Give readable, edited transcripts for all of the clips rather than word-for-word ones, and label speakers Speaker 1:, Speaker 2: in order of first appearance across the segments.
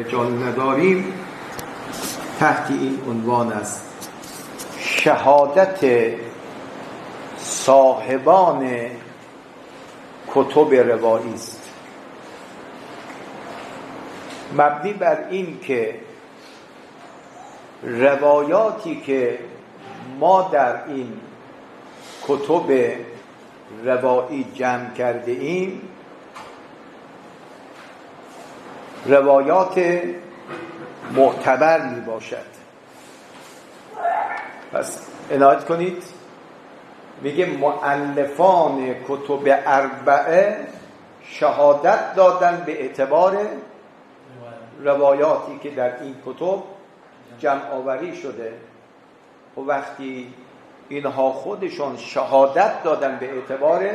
Speaker 1: رجال نداریم تحت این عنوان است: شهادت صاحبان کتب روایی است، مبنی بر این که روایاتی که ما در این کتب روایی جمع کرده ایم روایات معتبر می باشد. پس عنایت کنید، میگه مؤلفان کتب اربعه شهادت دادن به اعتبار روایاتی که در این کتب جمع آوری شده. و وقتی اینها خودشون شهادت دادن به اعتبار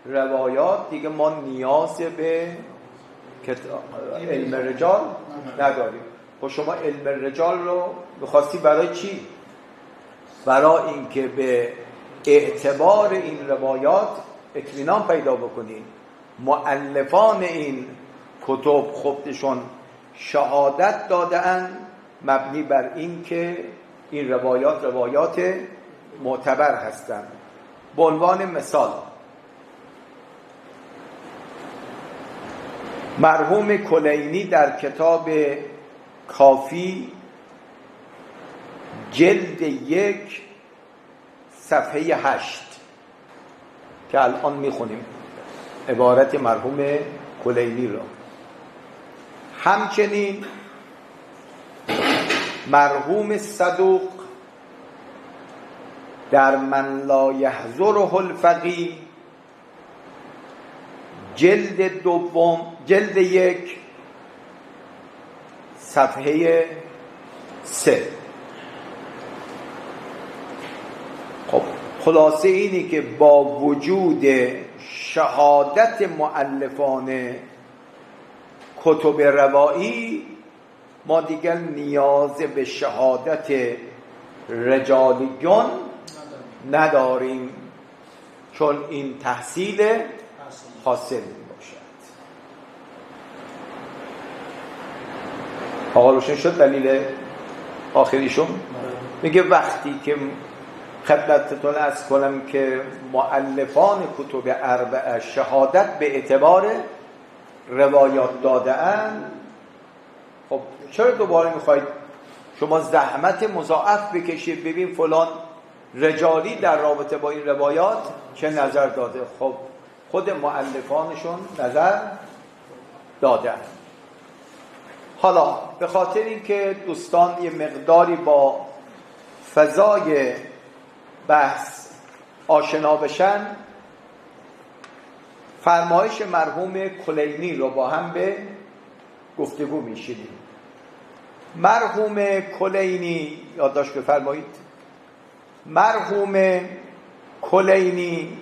Speaker 1: روایات، دیگه ما نیاز به علم رجال نداریم. خب شما علم رجال رو بخواستی برای چی؟ برای اینکه به اعتبار این روایات اطمینان پیدا بکنین. مؤلفان این کتب خودشون شهادت دادن مبنی بر این که این روایات معتبر هستند. به عنوان مثال، مرحوم کلینی در کتاب کافی جلد 1 صفحه 8 که الان میخونیم عبارت مرحوم کلینی را، همچنین مرحوم صدوق در من لا یحضره الفقیه جلد 1 صفحه 3. خب خلاصه اینی که با وجود شهادت مؤلفان کتب روایی ما دیگر نیاز به شهادت رجالیون نداریم، چون این تحصیل حاصل می باشد. آقا روشن شد دلیل آخریشون؟ میگه وقتی که خدمتتون عرض کنم که مؤلفان کتب اربعه شهادت به اعتبار روایات داده اند، خب چرا دوباره میخواید شما زحمت مضاعف بکشید ببین فلان رجالی در رابطه با این روایات چه نظر داده؟ خب خود مؤلفانشون نظر دادن. حالا به خاطر اینکه دوستان یه مقداری با فضای بحث آشنا بشن، فرمایش مرحوم کلینی رو با هم به گفتگو میشینیم. مرحوم کلینی، یادداشت بفرمایید، مرحوم کلینی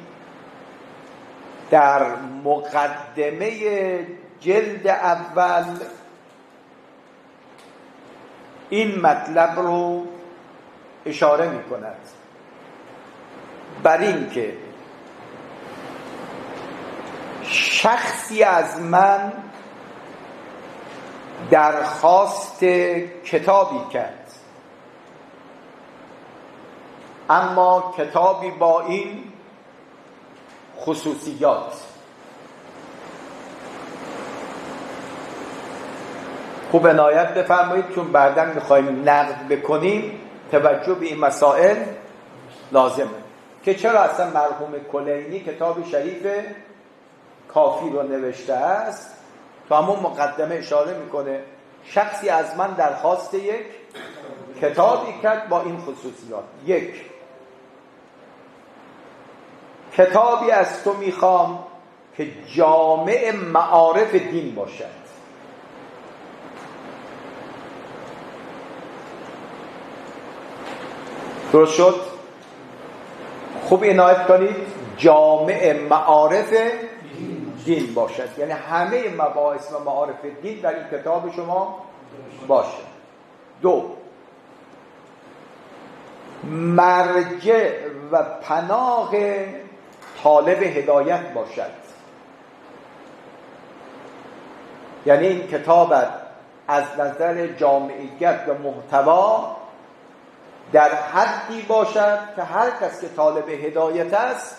Speaker 1: در مقدمه جلد اول این مطلب رو اشاره می کند، بر این که شخصی از من درخواست کتابی کرد، اما کتابی با این خصوصیات. خوب عنایت بفرمایید، چون بعداً میخوایم نقد بکنیم توجه به این مسائل لازمه که چرا اصلا مرحوم کلینی کتاب شریف کافی رو نوشته است. تو همون مقدمه اشاره میکنه شخصی از من درخواست یک کتابی کرد با این خصوصیات. 1. کتابی از تو میخوام که جامع معارف دین باشد. درست شد؟ خوب عنایت کنید، جامع معارف دین باشد، یعنی همه مباحث و معارف دین در این کتاب شما باشه. 2. مرجع و پناه طالب هدایت باشد. یعنی این کتابت از نظر جامعیت و محتوا در حدی باشد که هر کس که طالب هدایت است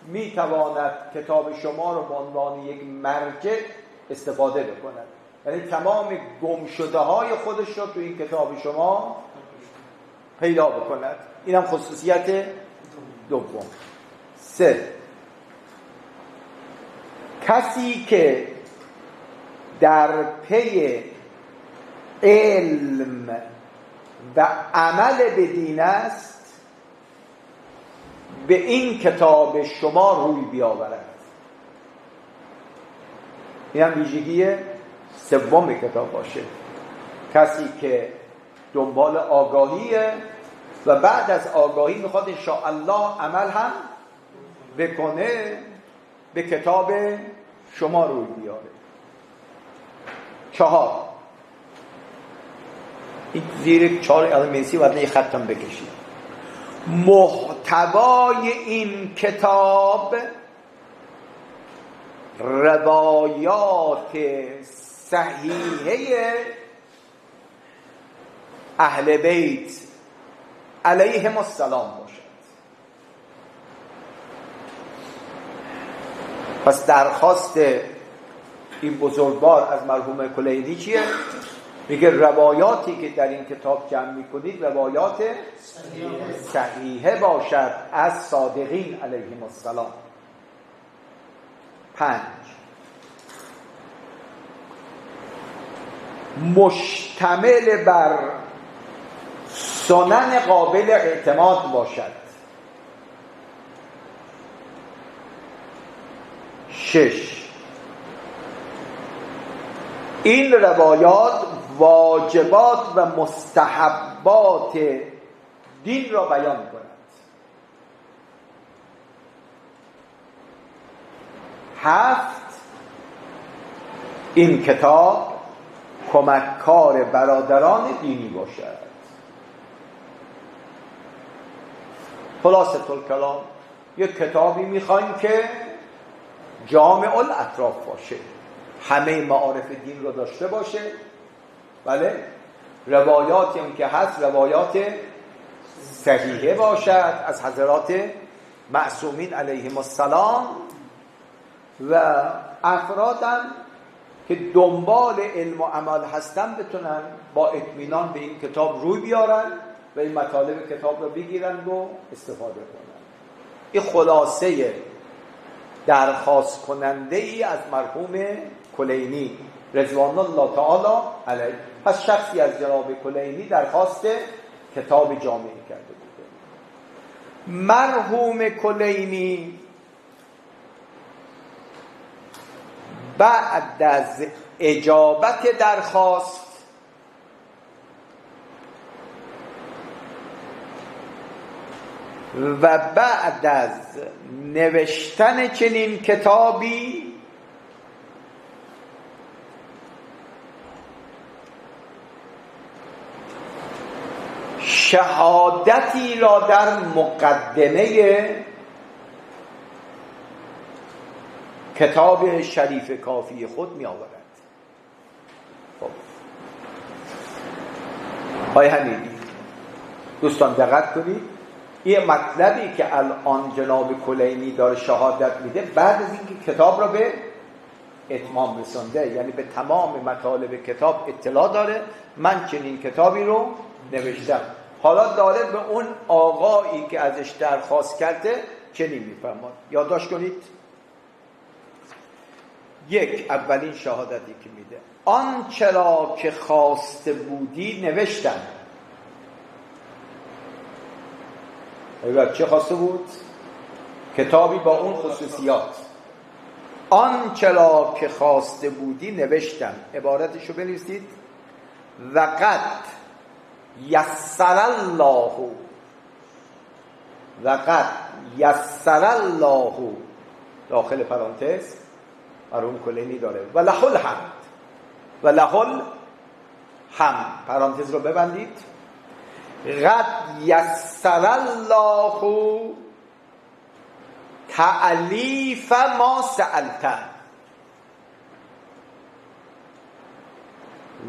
Speaker 1: میتواند کتاب شما رو به عنوان یک مرجع استفاده بکند، یعنی تمام گمشده های خودش رو تو این کتاب شما پیدا بکند. این هم خصوصیت دوم. 3. کسی که در پی علم و عمل به دین است به این کتاب شما روی بیاورد. این هم ویژگی سوم کتاب باشه. کسی که دنبال آگاهیه و بعد از آگاهی میخواد انشاءالله عمل هم بکنه، به کتاب شما روی بیاره. 4. این زیر 4 المنسی باید یه خطم بکشید. محتوای این کتاب روایات صحیحه اهل بیت علیهم السلام باشد. پس درخواست این بزرگوار از مرحوم کلینی چیه؟ میگه روایاتی که در این کتاب جمع میکنید روایات صحیحه باشد از صادقین علیهم السلام. 5. مشتمل بر سنن قابل اعتماد باشد. 6. این روایات واجبات و مستحبات دین را بیان کند. 7. این کتاب کمککار برادران دینی باشد. خلاصه الکلام یک کتابی میخوایم که جامع الاطراف باشه، همه معارف دین رو داشته باشه. بله، روایاتی هم که هست روایات صحیحه باشد از حضرات معصومین علیهم السلام و افرادم که دنبال علم و عمل هستن بتونن با اطمینان به این کتاب روی بیارن و این مطالب کتاب رو بگیرن و استفاده کنن. این خلاصه درخواست کننده ای از مرحوم کلینی رضوان الله تعالی علیه. پس شخصی از جناب کلینی درخواست کتاب جامعی کرده بوده. مرحوم کلینی بعد از اجابت درخواست و بعد از نوشتن چنین کتابی شهادتی را در مقدمه کتاب شریف کافی خود می آورد. خب آیه حمیدی دوستان دقت کنید، این مطلبی که الان جناب کلینی داره شهادت میده بعد از اینکه کتاب را به اتمام رسانده، یعنی به تمام مطالب کتاب اطلاع داره، من چنین کتابی رو نوشتم. حالا داره به اون آقایی که ازش درخواست کرده چنین میفرماد. یادداشت کنید. 1. اولین شهادتی که میده، آنچه را که خواسته بودی نوشتم. چه خواسته بود؟ کتابی با اون خصوصیات. آنچه را که خواسته بودی نوشتم. عبارتشو بنویسید. وقد یسر الله، وقد یسر الله داخل پرانتز مرحوم کلینی داره و له الحمد، و له الحمد پرانتز رو ببندید. قد یسر الله تألیف ما سألت،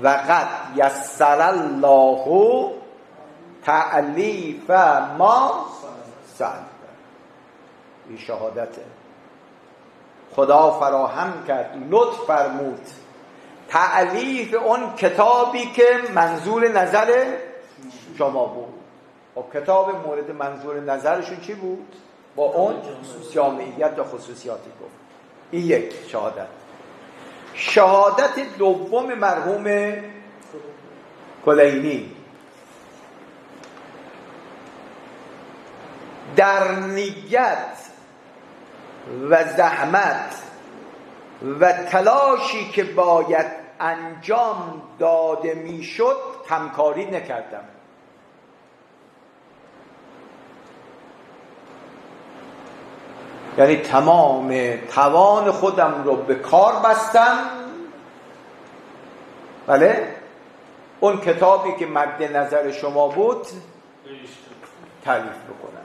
Speaker 1: و قد یسر الله تعلیف ما سأل. این شهادته. خدا فراهم کرد، لطف فرمود تألیف اون کتابی که منظور نظر شما بود. و کتاب مورد منظور نظرشون چی بود؟ با اون جامعیت و خصوصیاتی گفت. این یک شهادت. شهادت دوم مرحوم کلینی در نیت و زحمت و تلاشی که باید انجام داده میشد همکاری نکردم. یعنی تمام توان خودم رو به کار بستم، بله، اون کتابی که مد نظر شما بود تعریف بکنم.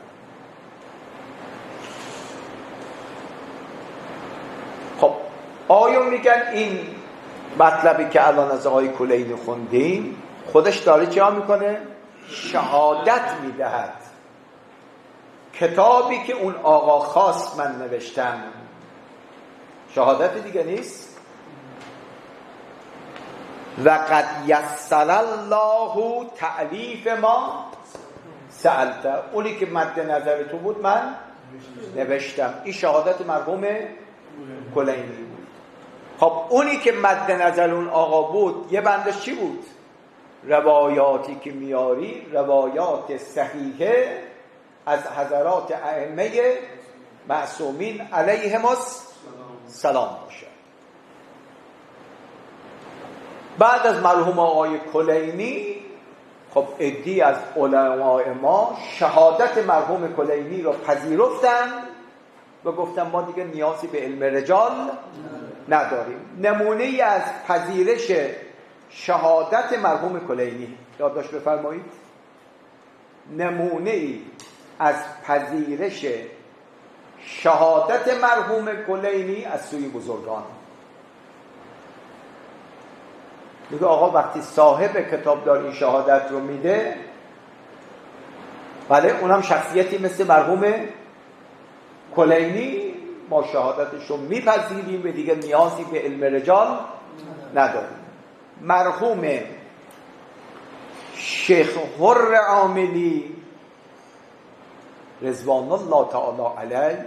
Speaker 1: خب آیا میگن این مطلبی که الان از آقای کلینی خوندیم خودش داره چه میکنه؟ شهادت میدهد کتابی که اون آقا خواست من نوشتم. شهادت دیگه نیست. و قد یسر الله تعلیف ما سألت، اونی که مد نظر تو بود من نوشتم. این شهادت مرحوم کلینی بود. خب اونی که مد نظر اون آقا بود یه بندش چی بود؟ روایاتی که میاری روایات صحیحه از حضرات ائمه معصومین علیهم السلام باشه. بعد از مرحوم آقای کلینی خب عده‌ای از علماء ما شهادت مرحوم کلینی رو پذیرفتن و گفتن ما دیگه نیازی به علم رجال نداریم. نمونه از پذیرش شهادت مرحوم کلینی یادداشت بفرمایید. نمونه از پذیرش شهادت مرحوم کلینی از سوی بزرگان. میگه آقا وقتی صاحب کتابدار این شهادت رو میده، بله اونم شخصیتی مثل مرحوم کلینی، ما شهادتش رو میپذیریم و دیگه نیازی به علم رجال نداریم. مرحوم شیخ حر عاملی رضوان الله تعالی علیه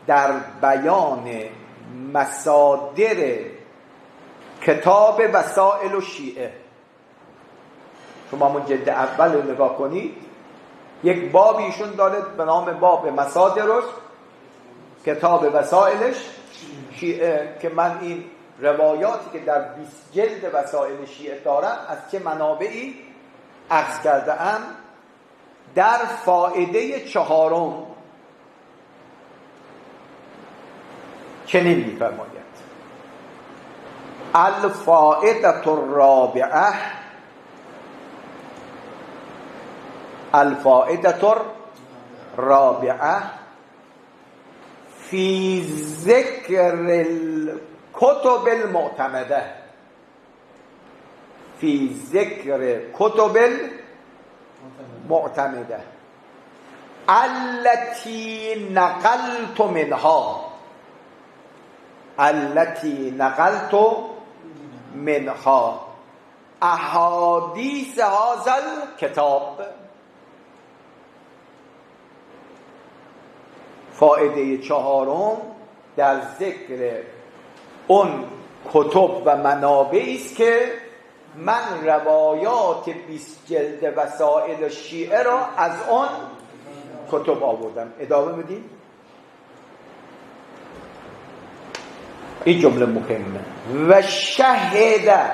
Speaker 1: در بیان مصادر کتاب وسائل الشیعه، شما همون جلد اول رو نگاه کنید، یک بابی ایشون داره به نام باب مصادرش کتاب وسائلش شیعه، که من این روایاتی که در 20 جلد وسائل شیعه دارم از چه منابعی اخذ کرده ام. در فائده 4 چنین می‌فرماید: الفائده الرابعه، الفائده الرابعه فی ذکر الکتب المعتمده، فی ذکر کتب المعتمده التي نقلت منها، التي نقلت منها احادیث هذا الکتاب. فائده 4 در ذکر اون کتب و منابعی است که من روایات 20 جلد وسائل شیعه را از اون کتب آوردم. ادامه بدیم. این جمله مهمه. و شهد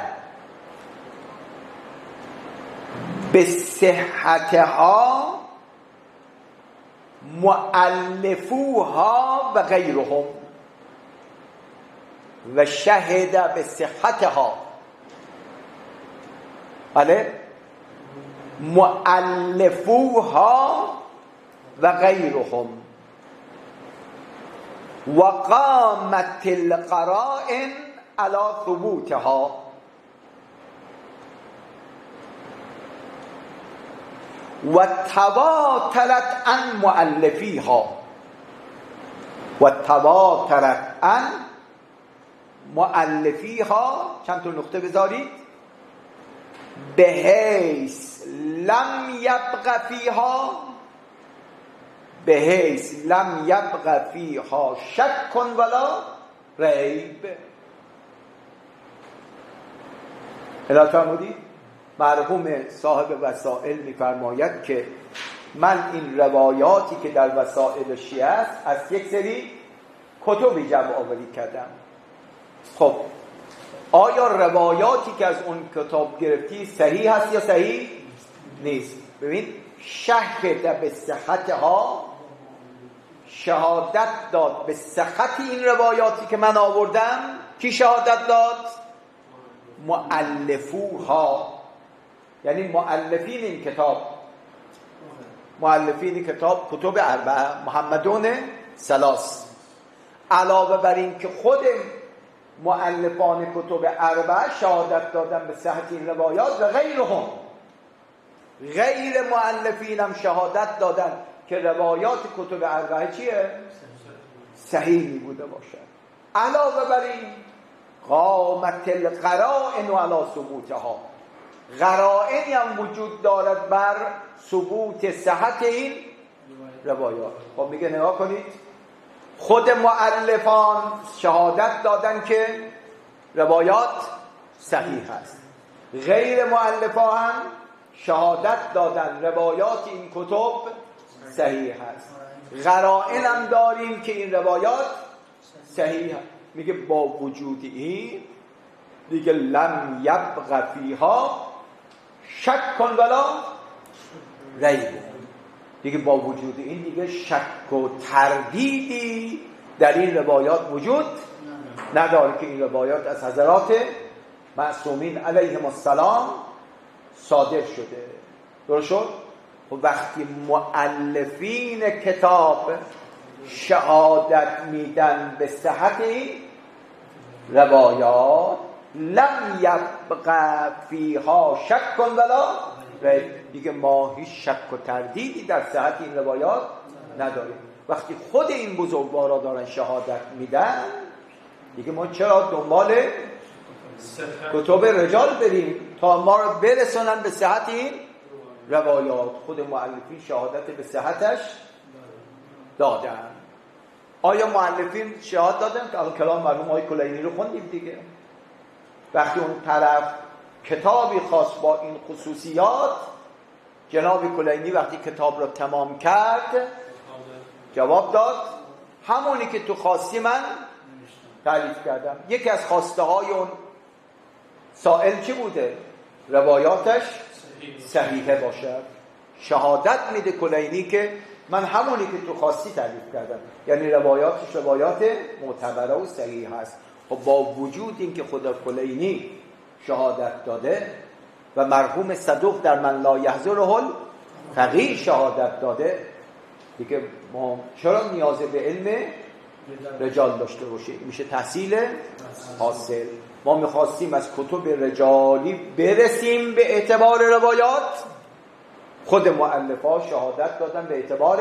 Speaker 1: به صحتها مؤلفوها و غیرهم. و شهد به صحتها، بله، مؤلفوها و غیرهم و قامت القرائن على ثبوتها. و تواترت عن مؤلفیها، و تواترت عن مؤلفیها، چند تا نقطه بذارید، به حیث لم یبق فیها، به حیث لم یبق فیها شک ولا ریب. الا فرمودید مرحوم صاحب وسائل می‌فرماید که من این روایاتی که در وسائل شیعه است از یک سری کتبی جمع آوری کردم. خب آیا روایاتی که از اون کتاب گرفتی صحیح هست یا صحیح نیست؟ ببین شهد به صحتها، شهادت داد به صحت این روایاتی که من آوردم. کی شهادت داد؟ مؤلفوها، یعنی مؤلفین این کتاب، مؤلفین کتاب کتب اربعه، محمدون ثلاث. علاوه بر این که خود مؤلفان کتب اربعه شهادت دادن به صحت این روایات و غیرهم، غیر مؤلفین هم شهادت دادن که روایات کتب اربعه چیه؟ صحیح بوده باشد. علاوه بر این قامت القرائن علی ثبوتها، قرائنی هم وجود دارد بر ثبوت صحت این روایات. خب میگه نگاه کنید، خود مؤلفان شهادت دادن که روایات صحیح هست، غیر مؤلفان هم شهادت دادن روایات این کتب صحیح هست، قرائن هم داریم که این روایات صحیح هست. میگه با وجود این دیگه لم یبق فیها شک ولا ریب، دیگه با وجود این دیگه شک و تردیدی در این روایات وجود نداره که این روایات از حضرات معصومین علیهم السلام صادر شده. درست شد؟ و وقتی مؤلفین کتاب شهادت میدن به صحت این روایات، لم یبق فیها شک ولا ریب، دیگه ما هیچ شک و تردیدی در صحت این روایات نداریم. وقتی خود این بزرگوارا دارن شهادت میدن، دیگه ما چرا دنبال کتب رجال بریم تا ما رو برسونن به صحت این روایات؟ خود مؤلفین شهادت به صحتش دادن. آیا مؤلفین شهادت دادن؟ که الان کلام مرحوم آقای کلینی رو خوندیم دیگه. وقتی اون طرف کتابی خاص با این خصوصیات، جناب کلینی وقتی کتاب رو تمام کرد جواب داد همونی که تو خواستی من تعریف کردم. یکی از خواسته های اون سائل چی بوده؟ روایاتش صحیحه باشد. شهادت میده کلینی که من همونی که تو خواستی تعریف کردم، یعنی روایاتش روایات معتبره و صحیح هست. و با وجود این که خدا کلینی شهادت داده و مرحوم صدوق در من لا یحضره الفقیه شهادت داده، دیگه ما چرا نیاز به علم رجال داشته باشیم؟ میشه تحصیل حاصل. ما میخواستیم از کتب رجالی برسیم به اعتبار روایات، خود مؤلفا شهادت دادن به اعتبار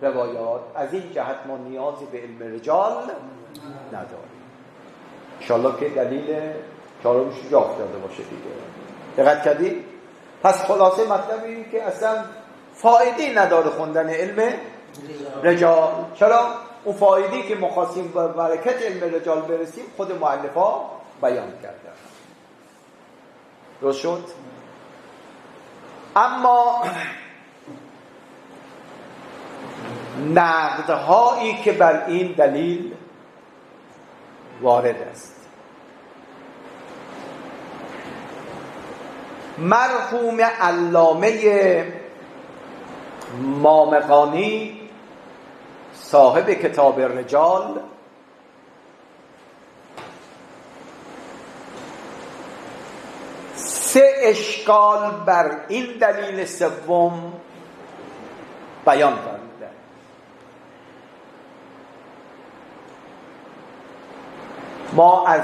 Speaker 1: روایات. از این جهت ما نیازی به علم رجال نداریم. انشاءالله که دلیل چهارمش جا افتاده باشه دیگه. دقت کردید؟ پس خلاصه مطلب اینه که اصلا فایده نداره خوندن علم رجال. چرا؟ اون فایده‌ای که ما خواستیم با برکت علم رجال برسیم خود مؤلفا بیان کردن. درست شد؟ اما نقدهایی که بر این دلیل وارد است، مرحوم علامه مامقانی صاحب کتاب رجال سه اشکال بر این دلیل سوم بیان فرموده. ما از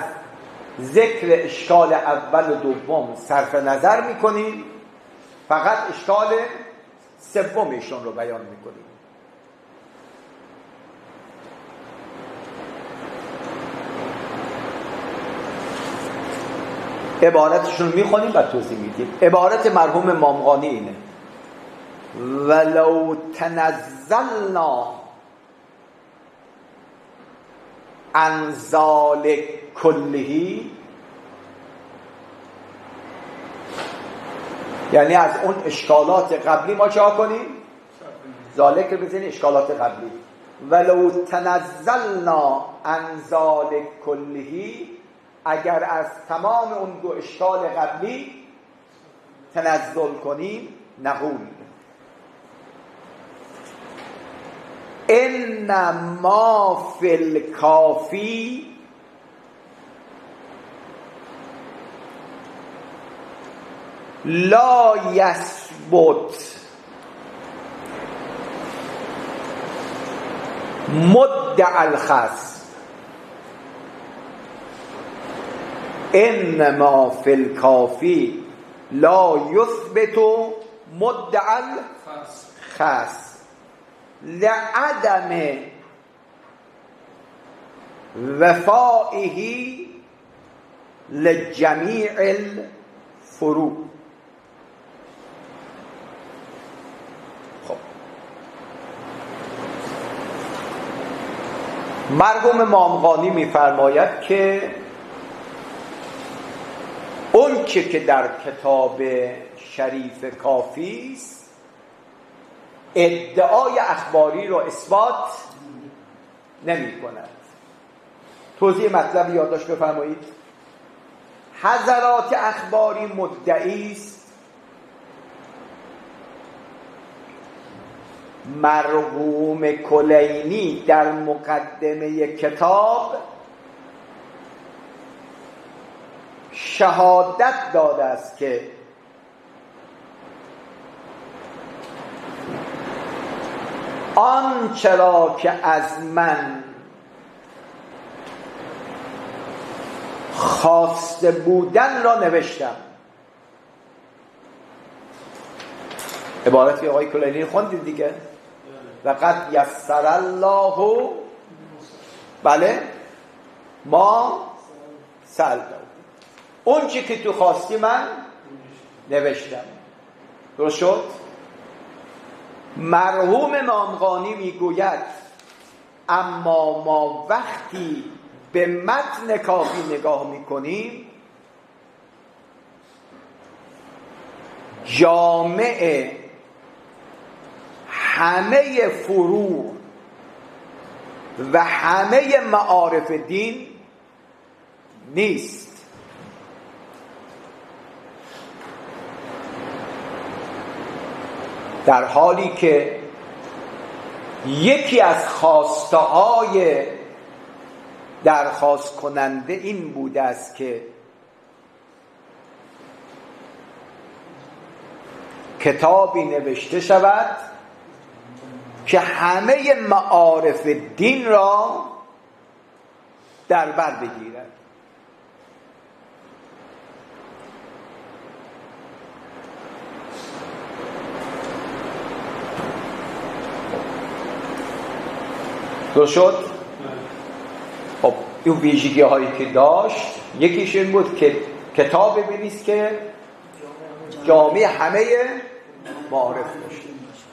Speaker 1: ذکر اشکال اول و دوم صرف نظر میکنیم، فقط اشکال سومشون رو بیان میکنیم. عبارتشون رو میخونیم و توضیح میدیم. عبارت مرحوم مامغانی اینه: ولو تنزلنا عن ذلک کله، یعنی از اون اشکالات قبلی ما چه کنیم؟ ذالک رو بزنیم اشکالات قبلی. ولو تنزلنا عن ذلک کله، اگر از تمام اون دو اشکال قبلی تنزل کنیم، نقول ان ما فی الکافی لا یثبت مدعی الخصم، ان ما فی الکافی لا یثبت مدعی الخصم لعدم وفائه لجمیع الفروع. خب مرحوم مامغانی میفرماید که اون که در کتاب شریف کافی است ادعای اخباری رو اثبات نمی کند. توضیح مطلب یادداشت بفرمایید. حضرات اخباری مدعی است مرحوم کلینی در مقدمه کتاب شهادت داده است که آنچه را که از من خواسته بودن را نوشتم. عبارتی آقای کلینی خوندید دیگه. وقد یسر الله بله ما سألته، اون چی که تو خواستی من نوشتم. درست شد؟ مرحوم مامغانی میگوید اما ما وقتی به متن کافی نگاه میکنیم جامع همه فروع و همه معارف دین نیست. در حالی که یکی از خواسته های درخواست کننده این بوده است که کتابی نوشته شود که همه معارف دین را در بر بگیرد. درست شد؟ خب این ویژگی هایی که داشت یکیش این بود که کتاب بنویس که جامع همه معارف باشه.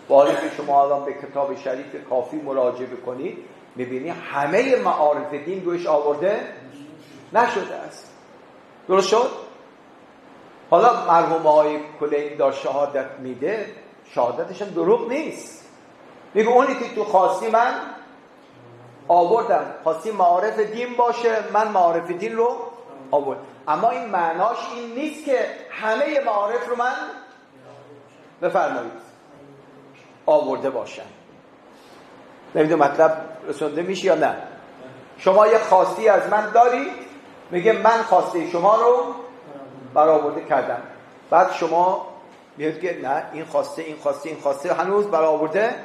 Speaker 1: ولی که شما الان به کتاب شریف کافی مراجعه بکنید میبینی همه معارف دین روش آورده نشده است. درست شد؟ حالا مرحوم آقای کلینی داشت شهادت میده، شهادتش هم دروغ نیست. میگه اونی که تو خواستی من آوردم، خواستی معارف دین باشه من معارف دین رو آورد، اما این معناش این نیست که همه معارف رو من بفرمایید آورده باشم. نمیدونم مطلب رسونده میشه یا نه. شما یه خواستی از من دارید، میگه من خواسته شما رو برآورده کردم، بعد شما میگید که نه این خواسته هنوز برآورده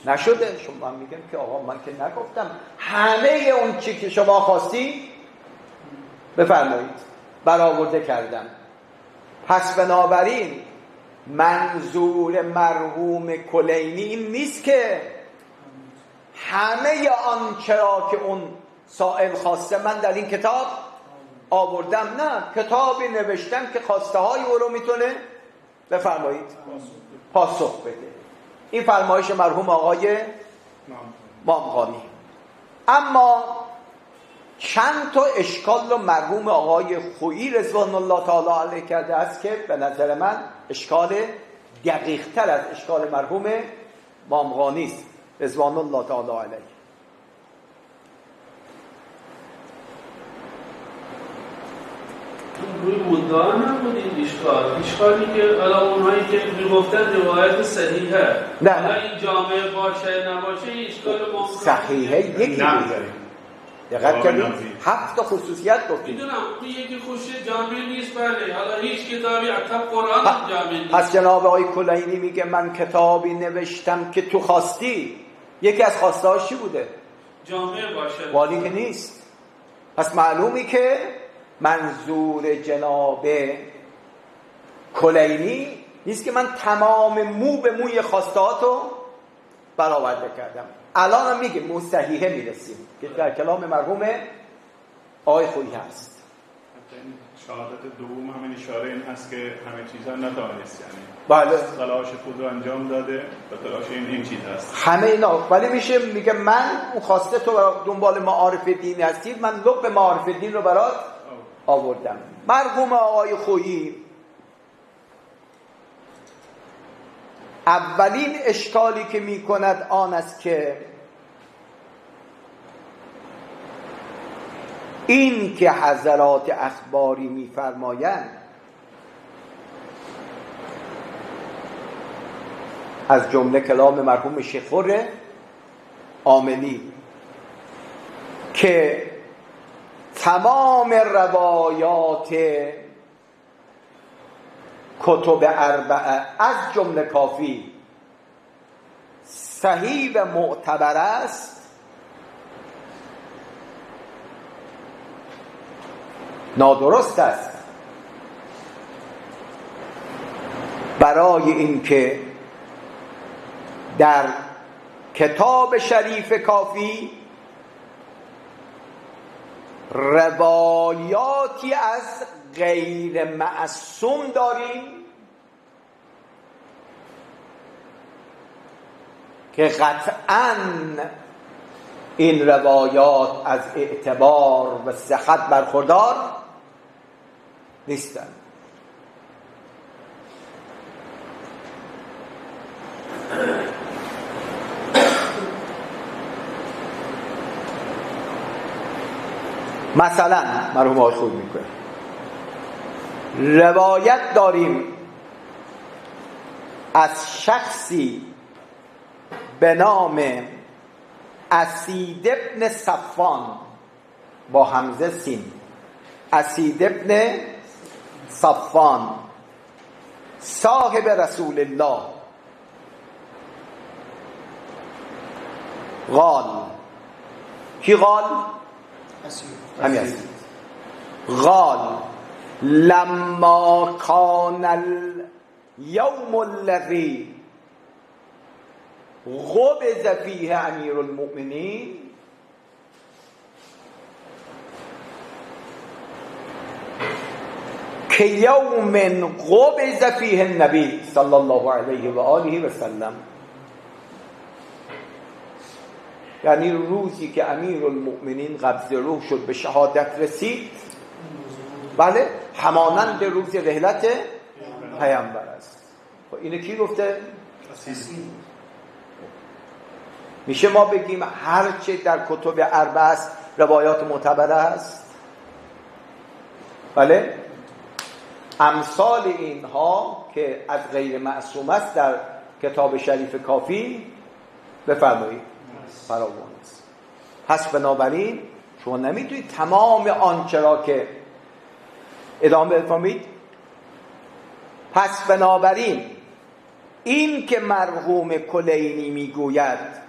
Speaker 1: نشده. شما میگم که آقا من که نگفتم همه اون چی که شما خواستی بفرمایید برآورده کردم. پس بنابراین منظور مرحوم کلینی این نیست که همه آنچه را که اون سائل خواسته من در این کتاب آوردم. نه، کتابی نوشتم که خواسته های او رو میتونه بفرمایید پاسخ بده. این فرمایش مرحوم آقای مامقانی. اما چند تا اشکال رو مرحوم آقای خویی رضوان الله تعالی علیه کرده است که به نظر من اشکال دقیق تر از اشکال مرحوم مامقانی است رضوان الله تعالی علیه.
Speaker 2: روی مدعا نبود این اشکالی که الان اونهایی که میگفتن روایت صحیحه، حالا این جامعه باشه نباشه این اشکال ممکنه
Speaker 1: صحیحه یکی دقت کنید 7 خصوصیت گفتیم.
Speaker 2: میدونم تو یکی خوشه جامعه نیست، بله، حالا هیچ کتابی حتی قرآن هم جامعه نیست.
Speaker 1: پس جناب آقای کلینی میگه من کتابی نوشتم که تو خواستی. یکی از خواسته هاش چی بوده؟
Speaker 2: جامعه باشه،
Speaker 1: والی که نیست. پس معلومی که منظور جناب کلینی نیست که من تمام مو به موی خواستهاتو برآورده کردم. الان هم میگه مو صحیحه میرسیم که در کلام مرحوم آقای خویی هست.
Speaker 3: شهادت دوم همین اشاره این هست که همه چیزا نتوانست، یعنی
Speaker 1: بله
Speaker 3: تلاش خود رو انجام داده و تلاش این چیز هست
Speaker 1: همه اینا. ولی میشه میگه من اون خواسته تو دنبال معارف دین هستید، من لب معارف دین رو برات آوردم. مرحوم آقای خویی اولین اشکالی که میکند آن است که این که حضرات اخباری میفرمایند از جمله کلام مرحوم شیخ خور عاملی که تمام روایات کتب اربعه از جمله کافی صحیح و معتبر است، نادرست است. برای اینکه در کتاب شریف کافی روایاتی از غیر معصوم داریم که قطعاً این روایات از اعتبار و صحت برخوردار نیستند. مثلا مرحوم آقای خویی میگه روایت داریم از شخصی به نام اسید ابن صفوان با همزه سین، اسید ابن صفوان صاحب رسول الله قال. کی قال؟ همین اسید. قال لما کان اليوم الذي غبز فیه امیر المؤمنین که یوم غبز فیه النبی صلی الله علیه و آله و سلم، یعنی روزی که امیر المؤمنین قبض روح شد به شهادت رسید، بله، همانند روز رحلت پیامبر است. اینو کی گفته؟ میشه ما بگیم هرچه در کتب اربعه است روایات معتبره است؟ بله. امثال اینها که از غیر معصوم است در کتاب شریف کافی بفرمایید فراوان است. پس بنابراین شما نمیتونید تمام آنچه را که ادامه بفرمایید. پس بنابراین این که مرحوم کلینی میگوید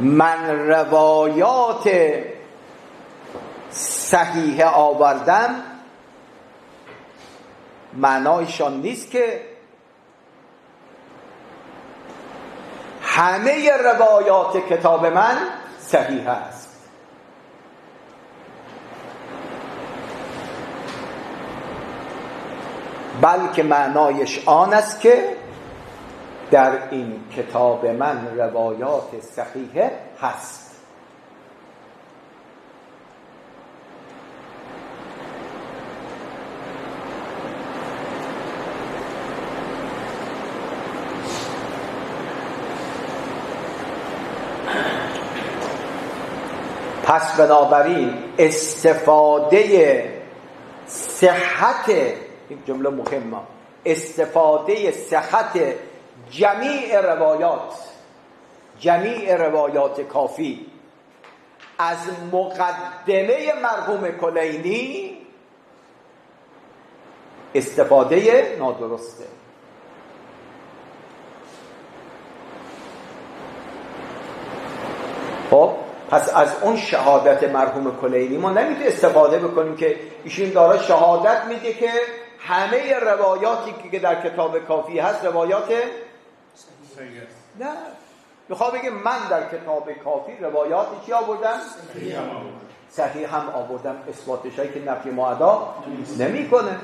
Speaker 1: من روایات صحیح آوردم معنایشان نیست که همه روایات کتاب من صحیح است. بلکه معنایش آن است که در این کتاب من روایات صحیح هست. پس بنابراین استفاده صحت، این جمله مهمه، استفاده صحت جمیع روایات کافی از مقدمه مرحوم کلینی استفاده نادرسته. خب پس از اون شهادت مرحوم کلینی ما نمیتونیم استفاده بکنیم که ایشون داره شهادت میده که همه روایاتی که در کتاب کافی هست روایات نه، میخوام بگم من در کتاب کافی روایات چی آوردم؟ صحیح هم آوردم. اثباتش هایی که نفی معدا نمی کنه،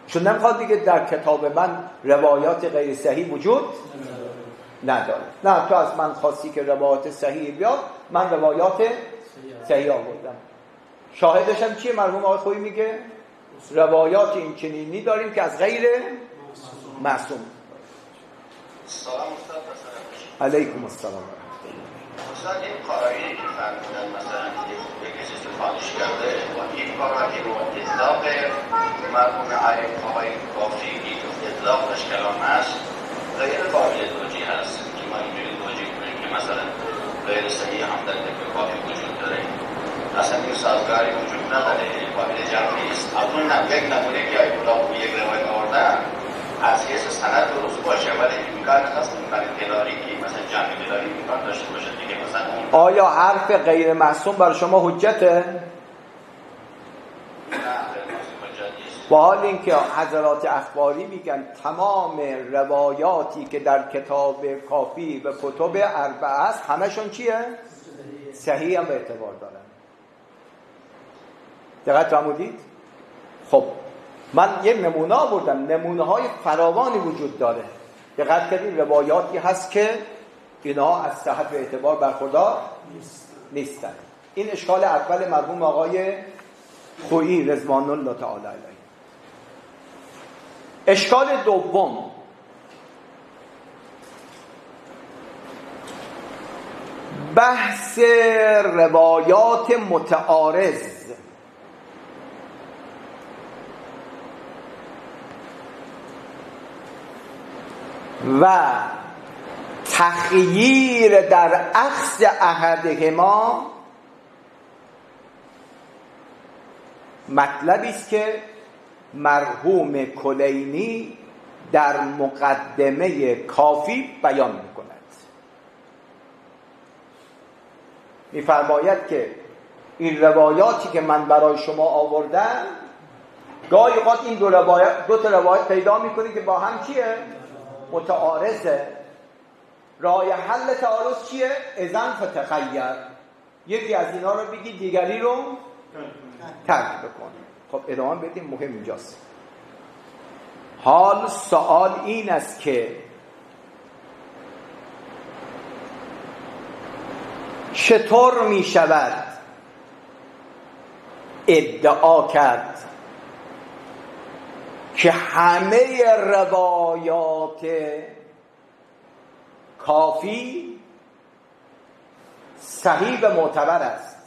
Speaker 1: چون نمیخواد بگه در کتاب من روایات غیر صحیح وجود نداره. نه، تو از من خواستی که روایات صحیح بیاد، من روایات صحیح آوردم. شاهدش هم چیه؟ مرحوم آقای خویی میگه روایات این چنینی داریم که از غیر معصوم.
Speaker 4: سلام استاد.
Speaker 1: علیکم السلام.
Speaker 4: استاد این قرائنی که فرمودن مثلا یک کسی استفادهش کرده و این قرائنی رو اطلاق مرحوم آقای کافی اطلاقش کلام هست غیر قابل توجیه هست که ما اینجوری توجیه کنیم که مثلا غیر صحیح هم در کتاب کافی وجود داره، اصلا این سازگاری وجود نداره، قابل جمع نیست. از اون یک نمونه که آیت الله یک روایت آوردن از حیث سند درست باشه ولی امکان هست امکان دلاری که مثلا جمع دلاری امکان داشته باشه دیگه. مثلا اون
Speaker 1: آیا حرف غیر معصوم برای شما حجته؟ با حال اینکه حضرات اخباری میگن تمام روایاتی که در کتاب کافی و کتب اربعه است همشون چیه؟ صحیح هم به اعتبار دارن. دقت فرمودید؟ خب من یه نمونه آوردم، نمونه های فراوانی وجود داره. دقت کردید روایاتی هست که اینا از صحت و اعتبار برخوردار نیستن. این اشکال اول مرحوم آقای خویی رضوان الله تعالی علیه. اشکال دوم، بحث روایات متعارض و تخییر در اخذ احدهما مطلبی است که مرحوم کلینی در مقدمه کافی بیان می‌کند. می‌فرماید که این روایاتی که من برای شما آوردم گاهی اوقات این دو تا روایت پیدا می‌کنید که با هم چیه؟ متعارضه. راه حل تعارض چیه؟ اذن فتخیر، یکی از اینا رو بگی دیگری رو ترک بکن. خب ادامه بدیم، مهم اینجاست. حال سوال این است که چطور می شود ادعا کرد که همه روایات کافی صحیح و معتبر است؟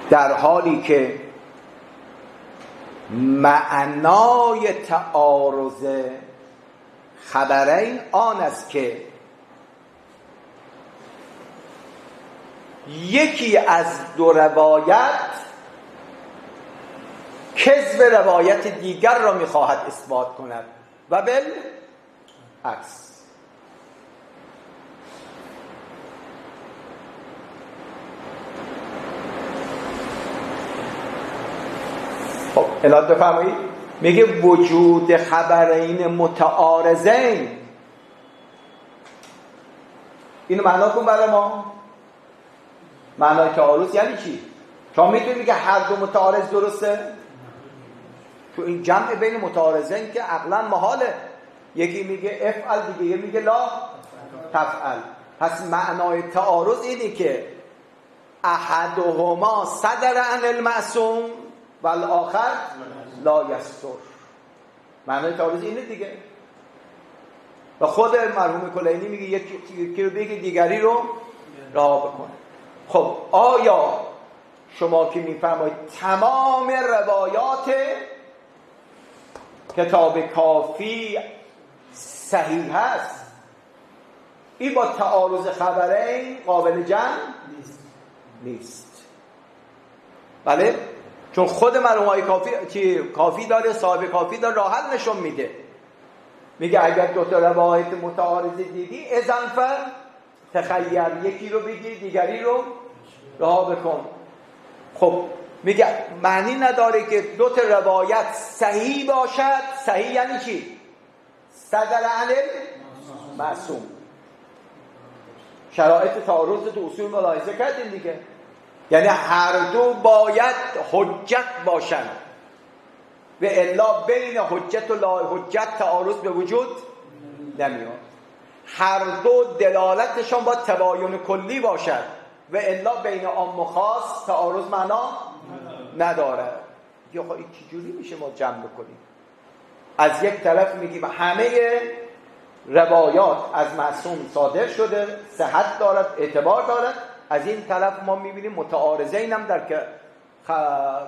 Speaker 1: در حالی که معنای تعارض خبرین آن است که یکی از دو روایت کذب روایت دیگر را می‌خواهد اثبات کند و بالعکس. خب الان بفرمایید. میگه وجود خبرین متعارضین. اینو معنا کن برای ما. معنای تعارض یعنی چی؟ شما میتونید که هر دو متعارض درسته؟ تو این جمع بین متعارضین که عقلا محاله. یکی میگه افعل، دیگه میگه لا تفعل. پس معنای تعارض اینه که احدهما صدر عن المعصوم و الاخر لا یستر. معنای تعارض اینه دیگه. و خود مرحوم کلینی میگه یکی رو بگه دیگری رو رها بکنه. خب آیا شما که میفرمایید تمام روایات کتاب کافی صحیح هست، این با تعارض خبرین قابل جمع نیست. بله؟ چون خود مرحوم کافی داره، صاحب کافی داره راه حل نشون میده. میگه اگر دو تا روایت متعارض دیدی اذن تخیر، یکی رو بگیر دیگری رو رها بکن. خب میگه معنی نداره که دو تا روایت صحیح باشد. صحیح یعنی چی؟ صدر عن معصوم. شرایط تعارض تو اصول ملاحظه کردیم دیگه. یعنی هر دو باید حجت باشند و الا بین حجت و لا حجت تعارض به وجود نمیاد. هر دو دلالتشان با تباین کلی باشد و الا بین عام و خاص تعارض معنا نداره. یا خب این چجوری میشه ما جمع بکنیم؟ از یک طرف میگیم همه روایات از معصوم صادر شده، صحت دارد، اعتبار دارد. از این طرف ما میبینیم متعارضین هم در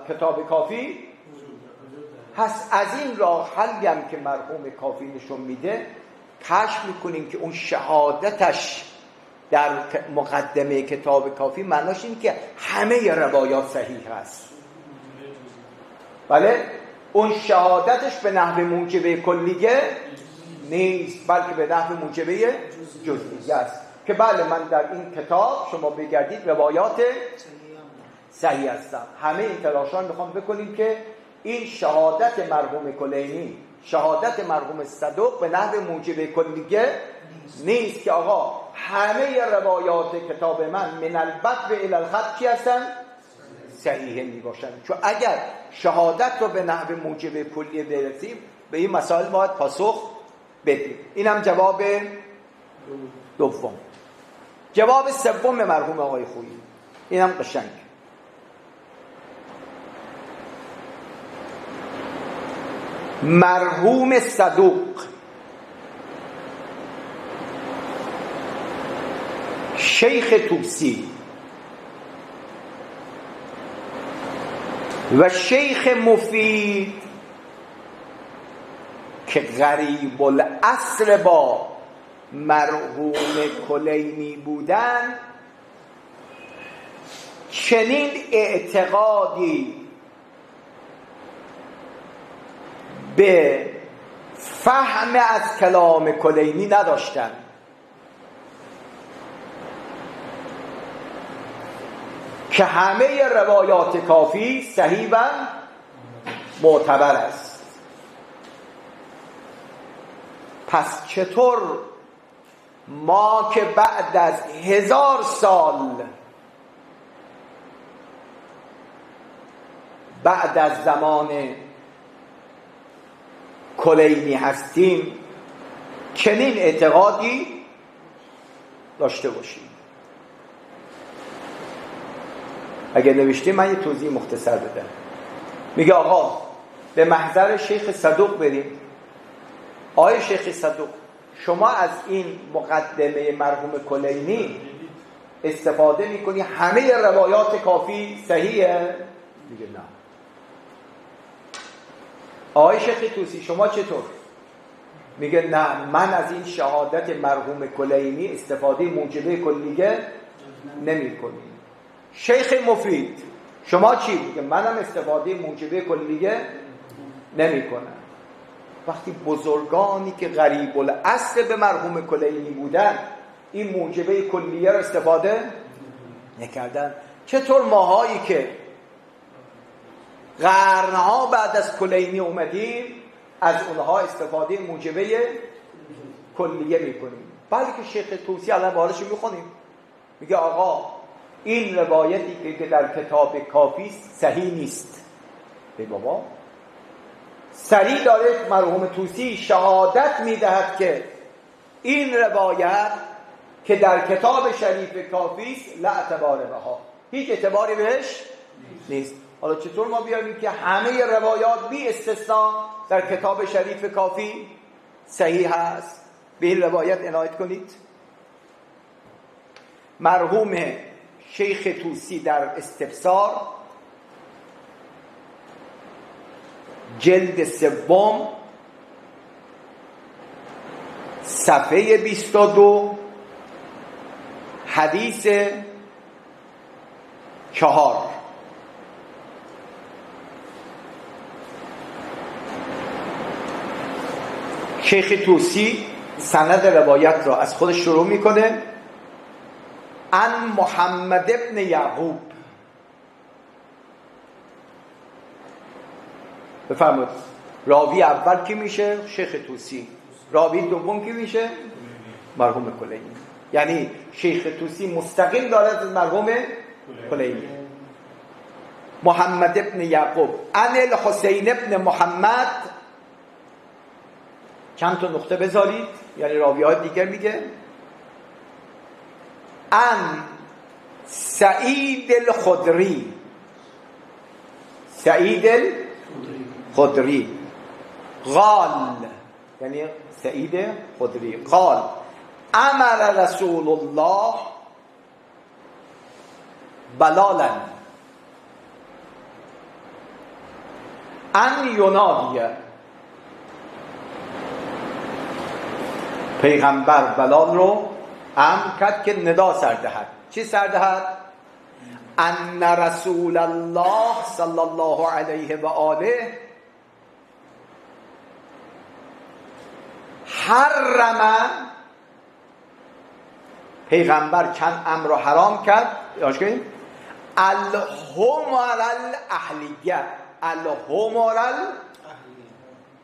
Speaker 1: کتاب کافی هست. از این راه حلی هم که مرحوم کافی نشون میده کشف میکنیم که اون شهادتش در مقدمه کتاب کافی معناش این که همه روایات صحیح هست. بله؟ اون شهادتش به نحو موجبه کلیه نیست، بلکه به نحو موجبه جزئیه است. که بله من در این کتاب شما بگردید روایات صحیح هستم. همه این تلاشان میخوام بکنیم که این شهادت مرحوم کلینی، شهادت مرحوم صدوق به نحو موجبه کلیه نیست که آقا همه روایات کتاب من من البدء الی الختم چی هستن؟ صحیح می باشن. چون اگر شهادت رو به نحو موجبه کلیه برسیم به این مسائل باید پاسخ بدیم. اینم جواب دوم. جواب سوم مرحوم آقای خویی اینم قشنگ. مرحوم صدوق شیخ طوسی و شیخ مفید که غریب الاصل با مرحوم کلینی بودن چنین اعتقادی به فهم از کلام کلینی نداشتن که همه روایات کافی صحیح و معتبر است. پس چطور ما که بعد از 1000 سال بعد از زمان کلینی هستیم چنین اعتقادی داشته باشیم؟ اگر نوشتیم من یه توضیح مختصر بدم. میگه آقا به محضر شیخ صدوق بریم. آقای شیخ صدوق شما از این مقدمه مرحوم کلینی استفاده میکنی همه روایات کافی صحیحه؟ میگه نه. آقای شیخ طوسی شما چطور؟ میگه نه من از این شهادت مرحوم کلینی استفاده موجبه کلیه نمی کنیم. شیخ مفید شما چی؟ میگه منم استفاده موجبه کلیه نمی کنم. وقتی بزرگانی که غریب الاصل به مرحوم کلینی بودن این موجبه کلیه رو استفاده نکردن، چطور ماهایی که قرنها بعد از کلینی اومدیم از اونها استفاده موجبه کلیه میکنیم. بلکه شیخ طوسی الان بارش میخونیم، میگه آقا این روایتی که در کتاب کافی صحیح نیست. ای بابا، سریع داره مرحوم طوسی شهادت میدهد که این روایت که در کتاب شریف کافی است لا اعتبار بها، هیچ اعتباری بهش نیست. حالا چطور ما بیاریم که همه روایات بی استثناء در کتاب شریف کافی صحیح هست؟ به این روایت عنایت کنید. مرحوم شیخ طوسی در استبصار جلد 3 صفحه 22 حدیث 4 شیخ طوسی سند روایت را از خودش شروع میکنه. عن محمد ابن یعقوب، بفرمایید راوی اول کی میشه؟ شیخ طوسی. راوی دوم کی میشه؟ مرحوم کلینی. یعنی شیخ طوسی مستقل دارد از مرحوم کلینی. محمد ابن یعقوب عن الحسین ابن محمد، چند تا نقطه بذارید، یعنی راوی های دیگر میگه. عن سعید الخدری، سعید الخدری قال، یعنی سعید خدری قال امر رسول الله بلالا ان ینادیه، پیغمبر بلال رو امر کرد که ندا سردهد. چی سردهد؟ ان رسول الله صلی الله علیه و آله حرم، پیغمبر چند امر رو حرام کرد. یادش کنید الحمر الاهلیه، الحمر،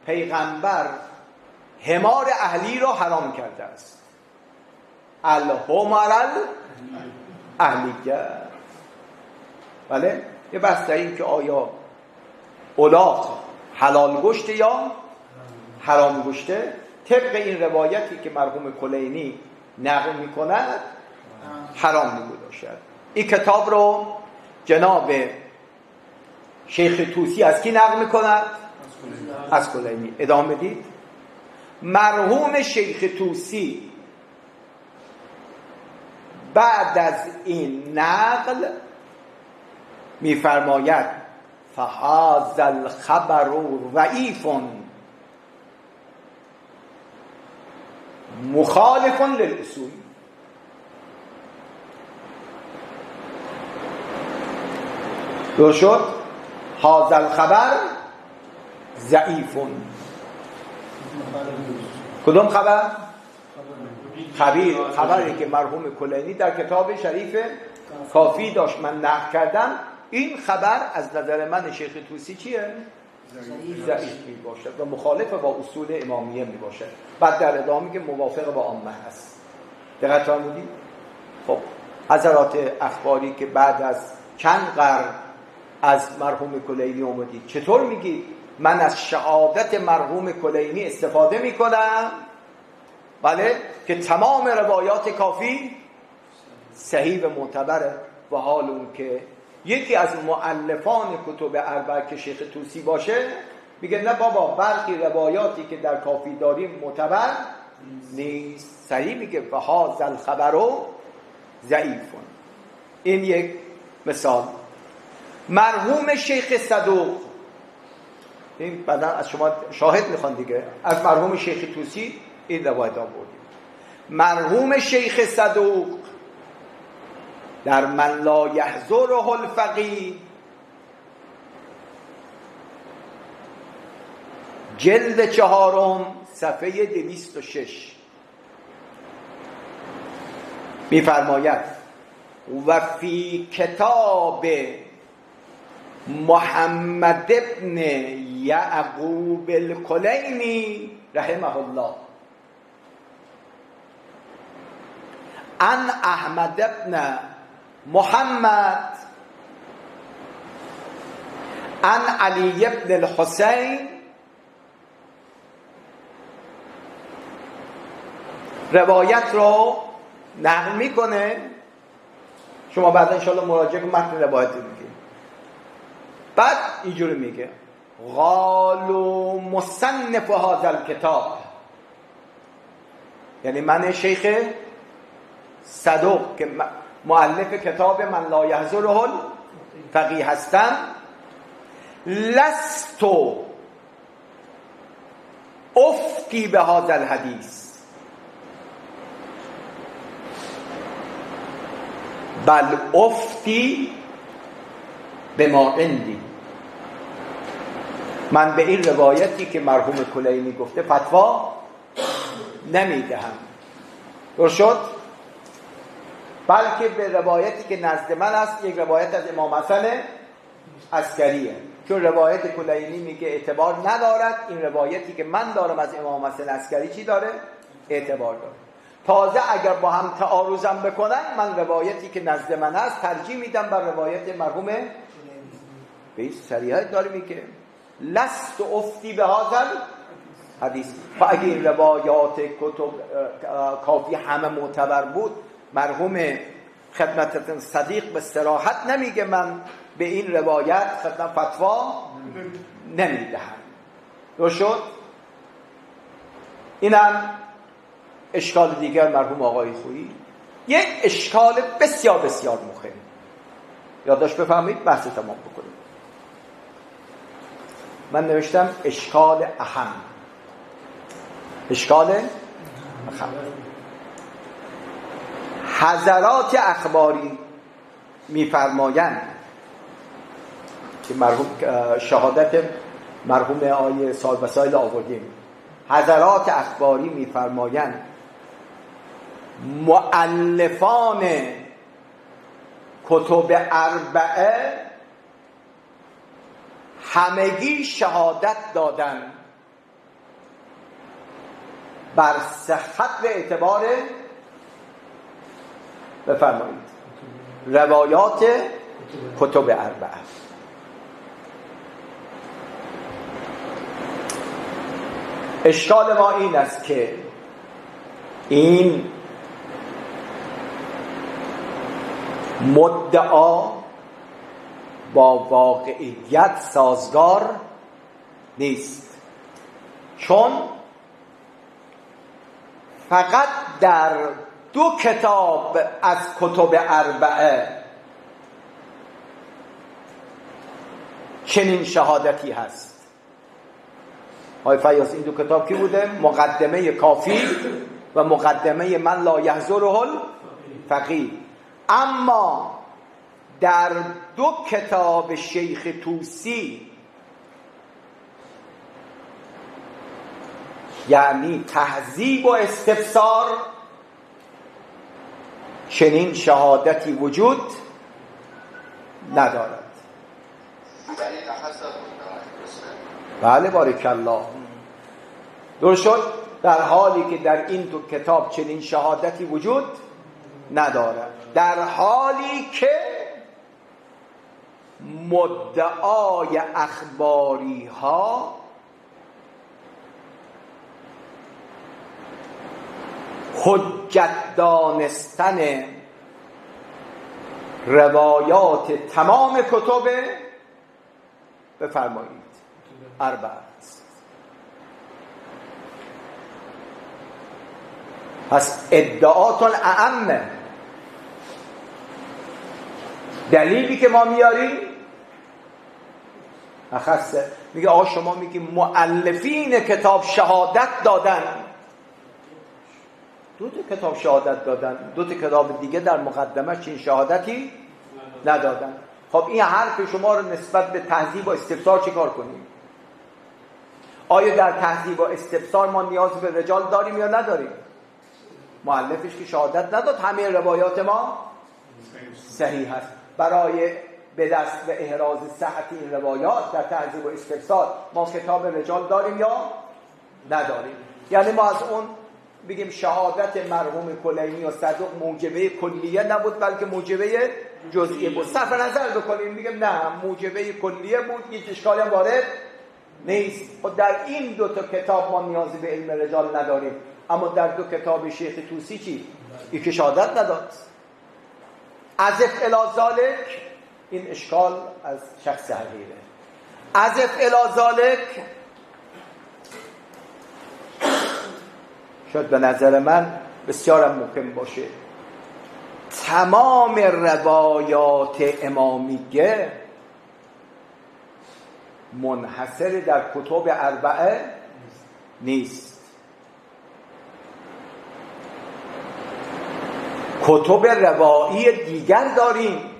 Speaker 1: پیغمبر حمار اهلی رو حرام کرده است. الحمر الاهلیه. بله، یه بحث در این که آیا الاغ حلال گوشته یا حرام گوشته. طبق این روایتی که مرحوم کلینی نقل میکند حرام میگذاشد. این کتاب رو جناب شیخ طوسی از کی نقل میکند؟ از کلینی. ادامه بدید. مرحوم شیخ طوسی بعد از این نقل میفرماید فهذا الخبر ضعیف مخالف للاصول. درست شد؟ هذا الخبر ضعیف. کدوم خبر؟ خبری که مرحوم کلینی در کتاب شریف کافی داشت من نقل کردم. این خبر از نظر من شیخ طوسی چیه؟ ضعیف می باشد و مخالف با اصول امامیه می باشد. بعد در ادامه که موافق با عامه هست. دقت فرمودید؟ خب حضرات اخباری که بعد از چند قرن از مرحوم کلینی اومدید، چطور میگید من از شهادت مرحوم کلینی استفاده میکنم؟ بله، که تمام روایات کافی صحیح و معتبره، و حال اون که یکی از مؤلفان کتب اربعه که شیخ طوسی باشه میگه نه بابا، برخی روایاتی که در کافی داریم معتبر نیست. صحیح میگه فهذا الخبر ضعیف. این یک مثال. مرحوم شیخ صدوق، این بعدا از شما شاهد میخوان دیگه، از مرحوم شیخ طوسی این روایت آوردیم. مرحوم شیخ صدوق در من لا یحضره الفقیه جلد 4 صفحه 206 میفرماید و فی کتاب محمد ابن یعقوب الکلینی رحمه الله عن احمد ابن محمد عن علی ابن الحسین روایت رو نقل میکنه. شما بعد انشاءالله مراجعه کنید متن روایت رو میگه. بعد اینجوری میگه قالوا مصنف هذا الكتاب، یعنی من شیخ صدوق که مؤلف کتاب من لا یحضره الفقیه هستم، لست افتی به هذا الحدیث بل افتی به ما عندی، من به این روایتی که مرحوم کلینی گفته فتوا نمیدهم. درست شد؟ بلکه به روایتی که نزد من است، یک روایت از امام حسن عسکریه، چون روایت کلینی میگه اعتبار ندارد، این روایتی که من دارم از امام حسن عسکری چی داره؟ اعتبار داره. تازه اگر با هم تعارضم بکنن، من روایتی که نزد من هست ترجیح میدم بر روایت مرحوم به این صریحت داره میگه لست افتی به هذا حدیث. و اگه این روایات کتب کافی همه معتبر بود، مرحوم خدمت صدیق به صراحت نمیگه من به این روایت خدمت فتوا نمیدهم. درست شد؟ اینم اشکال دیگر مرحوم آقای خویی. یک اشکال بسیار بسیار مهم، یادداشت بفرمایید بحث تمام بکنیم. من نوشتم اشکال اهم. اشکال اهم. حضرات اخباری میفرمایند که مرحوم شهادت مرحوم آیه سال وسایل آوردیم. حضرات اخباری میفرمایند مؤلفان کتب اربعه همگی شهادت دادن بر صحت و اعتبار بفرمایید روایات کتب اربعه. اشکال ما این است که این مدعا با واقعیت سازگار نیست، چون فقط در 2 کتاب از کتب اربعه چنین شهادتی هست. آقای فیاض این 2 کتاب کی بوده؟ مقدمه کافی و مقدمه من لا یحضره الفقیه. اما در 2 کتاب شیخ طوسی، یعنی تهذیب و استفسار، چنین شهادتی وجود ندارد. بله بارک الله. درست شد؟ در حالی که در این 2 کتاب چنین شهادتی وجود ندارد، در حالی که مدعای اخباری ها حجت دانستن روایات تمام کتب بفرمایید اربعه است. پس ادعاتون اعمه. دلیلی که ما میاریم اخصه. میگه آقا شما میگی مؤلفین کتاب شهادت دادن، 2 کتاب شهادت دادن، 2 کتاب دیگه در مقدمه چین شهادتی ندادن. خب این حرف شما رو نسبت به تهذیب و استفسار چیکار کنیم؟ آیا در تهذیب و استفسار ما نیاز به رجال داریم یا نداریم؟ مؤلفش که شهادت نداد، همه روایات ما صحیح هست. برای به دست و احراز صحت این روایات در تهذیب و استفسار ما کتاب رجال داریم یا نداریم؟ یعنی ما از اون بگیم شهادت مرحوم کلینی و صدوق موجبه کلیه نبود بلکه موجبه جزئیه بود. صرف نظر بکنیم بگیم نه موجبه کلیه بود، هیچ اشکالی هم وارد نیست. خب در این دو تا کتاب ما نیازی به علم رجال نداریم، اما در دو کتاب شیخ طوسی چی؟ این که شهادت نداد. عزف الی ذالک، این اشکال از شخص حقیقه. عزف الی ذالک شاید به نظر من بسیار ممکن باشه تمام روایات امامیه منحصر در کتب اربعه نیست. کتب روایی دیگر داریم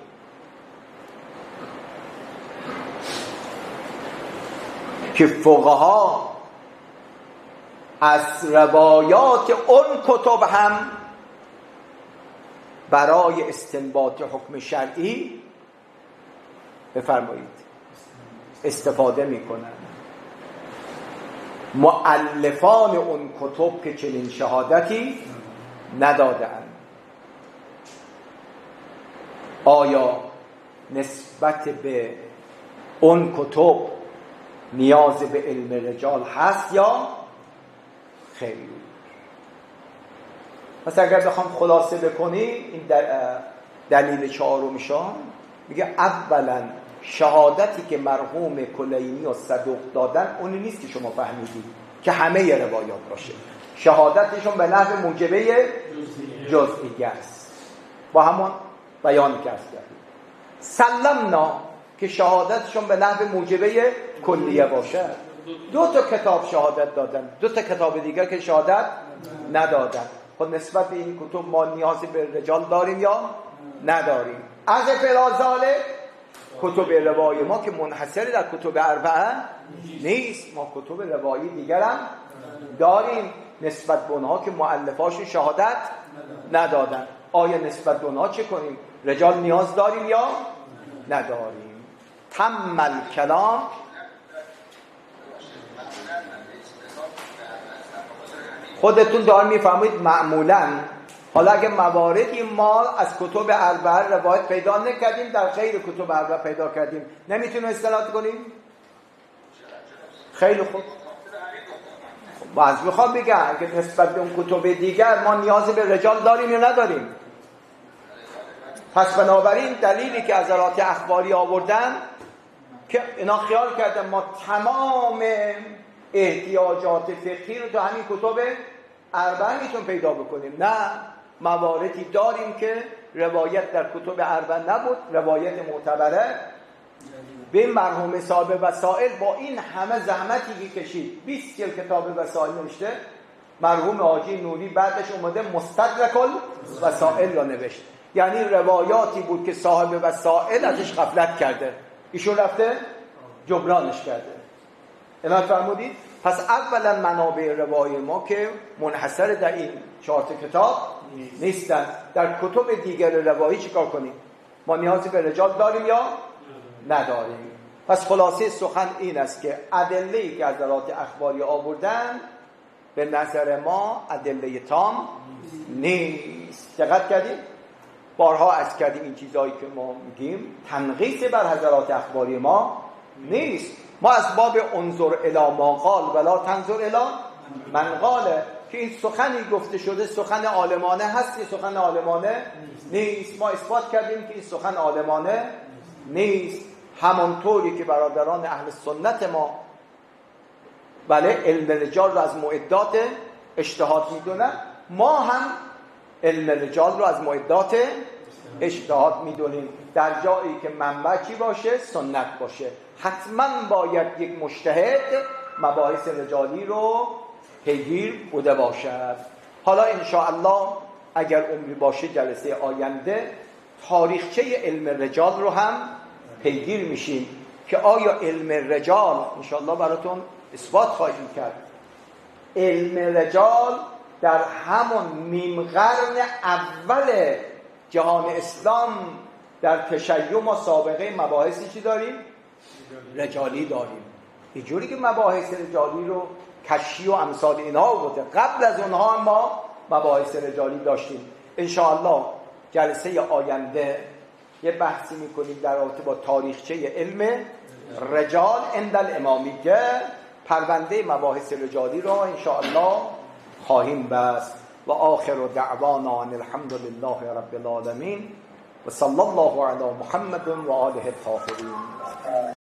Speaker 1: که فقها از روایات اون کتب هم برای استنباط حکم شرعی بفرمایید استفاده میکنن. مؤلفان اون کتب که چنین شهادتی ندادند، آیا نسبت به اون کتب نیاز به علم رجال هست یا خیلی؟ پس اگر بخوام خلاصه بکنیم این دلیل چهارمشان میگه اولا شهادتی که مرحوم کلینی و صدوق دادن اونی نیست که شما فهمیدید که همه روایات باشه. شهادتشون به نحو موجبه جزئیه است، با همون بیان کردیم. سلمنا که شهادتشون به نحو موجبه کلیه باشه. دو تا کتاب شهادت دادن، دو تا کتاب دیگر که شهادت ندادن. خود نسبت به این کتب ما نیازی به رجال داریم یا نداریم؟ از فلازاله کتب روایی ما که منحصر در کتب اربعه نیست، ما کتب روایی دیگر هم داریم نسبت به اونها که مؤلفاشون شهادت ندادن. آیا نسبت به اونها چه کنیم؟ رجال نیاز داریم یا نداریم؟ تم الکلام. خودتون دار میفهمید معمولاً. حالا اگه مواردی ما از کتب اربعه روایت پیدا نکردیم در غیر کتب اربعه پیدا کردیم، نمیتونیم استناد کنیم؟ خیلی خوب. باز میخوام بگم اگه نسبت به اون کتب دیگر ما نیازی به رجال داریم یا نداریم؟ پس بنابراین دلیلی که عضلات اخباری آوردن که اینا خیال کردن ما تمام احتیاجات فقهی رو تو همین کتب اربعه میتونیم پیدا بکنیم. نه، مواردی داریم که روایت در کتب اربعه نبود، روایت معتبره. به مرحوم صاحب وسائل با این همه زحمتی که کشید 20 جلد کتاب وسائل نوشته، مرحوم حاجی نوری بعدش اومده مستدرک الوسائل را نوشت. یعنی روایاتی بود که صاحب وسائل ازش غفلت کرده، ایشون رفته جبرانش کرده. اینا فرمودید؟ پس اولا منابع روایی ما که منحصر در این 4 کتاب نیستن. در کتب دیگر روایی چیکار کنیم؟ ما نیازی به رجال داریم یا نداریم؟ پس خلاصه سخن این است که ادله‌ای که عضلات اخباری آوردن به نظر ما ادله تام نیست. دقت کردیم؟ بارها عرض کردیم این چیزایی که ما میگیم تنقیص بر حضرات اخباری ما نیست. ما از باب انظر الی ما قال ولا تنظر الی من قاله که این سخنی گفته شده سخن عالمانه هست یا سخن عالمانه نیست. ما اثبات کردیم که این سخن عالمانه نیست. همانطوری که برادران اهل سنت ما بله علم رجال رو از معدات اجتهاد میدونن، ما هم علم رجال رو از معدات اجتهاد میدونیم. در جایی که منبع چی باشه؟ سنت باشه. حتما باید یک مجتهد مباحث رجالی رو پیگیر بوده باشد. حالا انشاءالله اگر عمری باشه جلسه آینده تاریخچه علم رجال رو هم پیگیر میشیم که آیا علم رجال انشاءالله براتون اثبات خواهیم کرد. علم رجال در همون نیم قرن اول جهان اسلام در تشیع ما سابقه مباحثی چی داریم؟ رجالی داریم. اینجوری که مباحث رجالی رو کشی و امثال اینها بوده، قبل از اونها هم ما مباحث رجالی داشتیم. انشاءالله جلسه آینده یه بحثی میکنیم در رابطه با تاریخچه علم رجال عند الامامیه، پرونده مباحث رجالی را انشاءالله خواهیم بست. و آخر دعوانا ان الحمد لله رب العالمین و صلی الله علی محمد و آله الطاهرین.